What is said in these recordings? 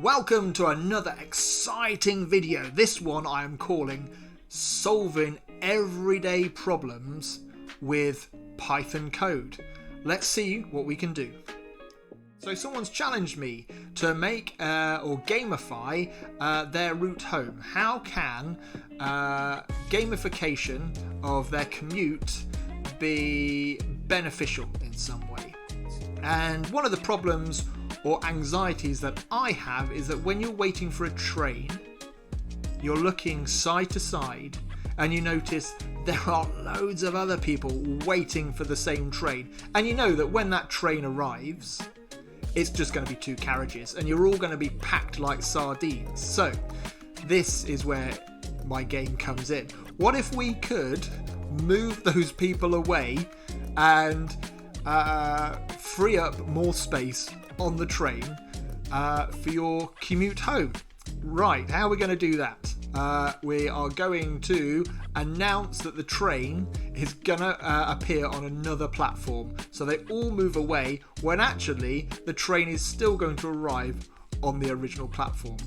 Welcome to another exciting video. This one I am calling Solving Everyday Problems with Python Code. Let's see what we can do. So someone's challenged me to make or gamify their route home. How can gamification of their commute be beneficial in some way? And one of the problems or anxieties that I have is that when you're waiting for a train, you're looking side to side and you notice there are loads of other people waiting for the same train. And you know that when that train arrives, it's just going to be two carriages and you're all going to be packed like sardines. So this is where my game comes in. What if we could move those people away and free up more space on the train for your commute home? Right, how are we going to do that? We are going to announce that the train is going to appear on another platform, so they all move away when actually the train is still going to arrive on the original platform.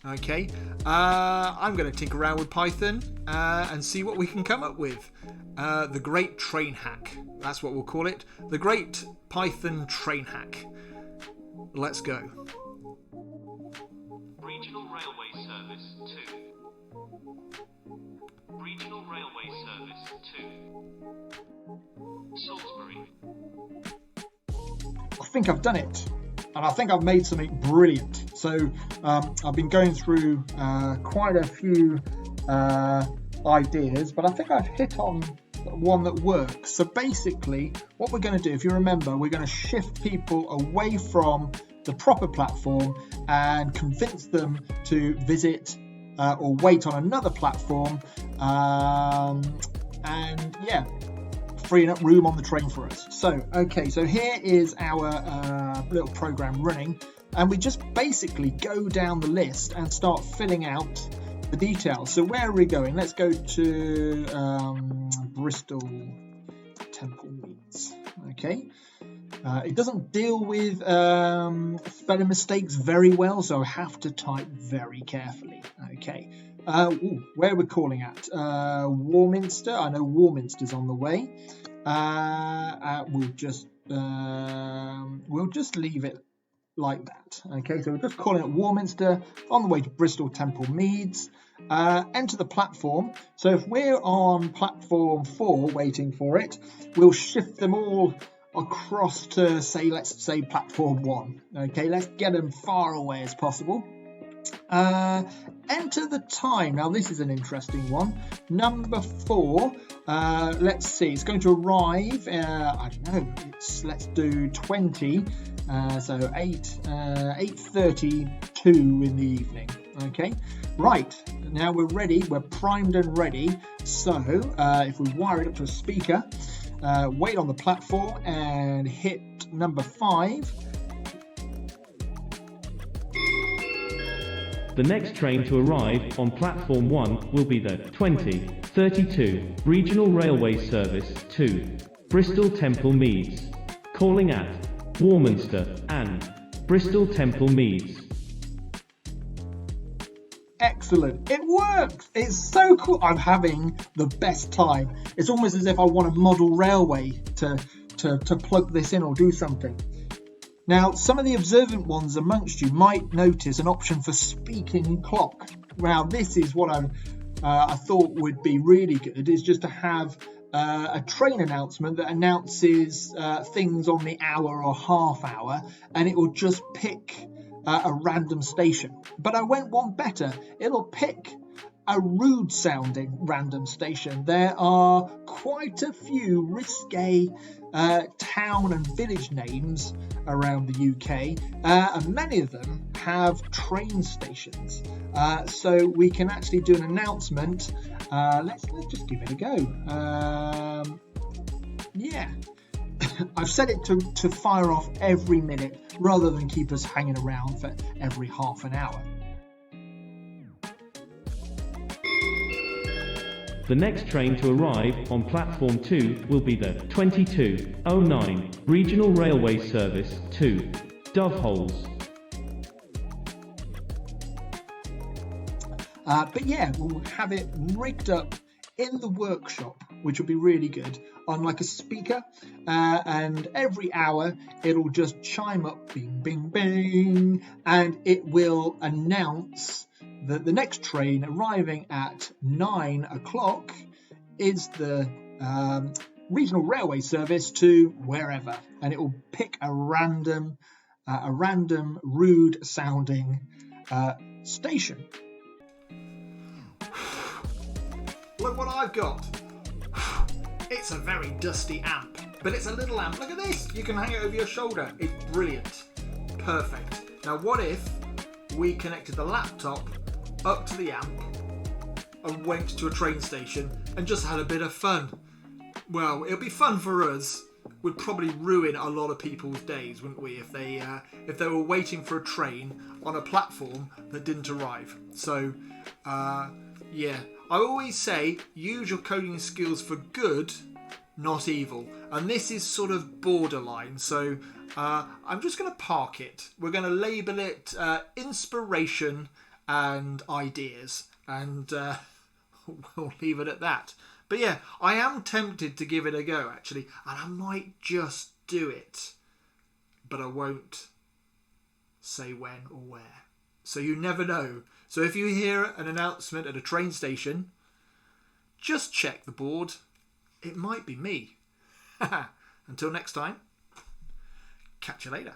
Okay, I'm going to tinker around with Python and see what we can come up with. The Great Train Hack, that's what we'll call it. The Great Python Train Hack. Let's go. Regional Railway Service 2. Regional Railway Service 2. Salisbury. I think I've done it, and I think I've made something brilliant. So I've been going through quite a few ideas, but I think I've hit on one that works. So basically what we're going to do, if you remember, we're going to shift people away from the proper platform and convince them to visit or wait on another platform, and yeah, freeing up room on the train for us. So okay, so here is our little program running, and we just basically go down the list and start filling out the details. So where are we going? Let's go to Bristol Temple Meads. Okay, it doesn't deal with spelling mistakes very well, so I have to type very carefully. Okay, where are we calling at? Warminster. I know Warminster's on the way. We'll just leave it like that. Okay, so we're just calling it Warminster, on the way to Bristol Temple Meads. Enter the platform. So if we're on platform 4 waiting for it, we'll shift them all across to let's say platform 1. Okay, let's get them far away as possible. Enter the time. Now this is an interesting one. Number 4. Let's see, it's going to arrive, I don't know, let's do 20, so 8:32 in the evening. Okay, right, now we're ready, we're primed and ready. So if we wire it up to a speaker, wait on the platform and hit number 5. The next train to arrive on platform 1 will be the 2032 Regional Railway Service 2, Bristol Temple Meads, calling at Warminster and Bristol Temple Meads. Excellent, it works. It's so cool. I'm having the best time. It's almost as if I want a model railway to plug this in or do something. Now, some of the observant ones amongst you might notice an option for speaking clock. Now, this is what I thought would be really good, is just to have a train announcement that announces things on the hour or half hour, and it will just pick a random station. But I went one better. It'll pick a rude sounding random station. There are quite a few risque town and village names around the UK, and many of them have train stations, so we can actually do an announcement. Let's just give it a go. Yeah. I've set it to fire off every minute rather than keep us hanging around for every half an hour. The next train to arrive on platform 2 will be the 2209 Regional Railway Service 2, Doveholes. But yeah, we'll have it rigged up in the workshop, which will be really good, on like a speaker, and every hour it'll just chime up, bing, bing, bing, and it will announce that the next train arriving at 9 o'clock is the regional railway service to wherever, and it will pick a random rude sounding station. Look what I've got. It's a very dusty amp, but it's a little amp. Look at this. You can hang it over your shoulder. It's brilliant. Perfect. Now what if we connected the laptop up to the amp and went to a train station and just had a bit of fun? Well, it'll be fun for us. We'd probably ruin a lot of people's days, wouldn't we, if they were waiting for a train on a platform that didn't arrive. So, yeah. I always say, use your coding skills for good, not evil. And this is sort of borderline. So, I'm just going to park it. We're going to label it inspiration and ideas. And we'll leave it at that. But yeah, I am tempted to give it a go, actually. And I might just do it. But I won't say when or where. So you never know. So if you hear an announcement at a train station, just check the board. It might be me. Until next time, catch you later.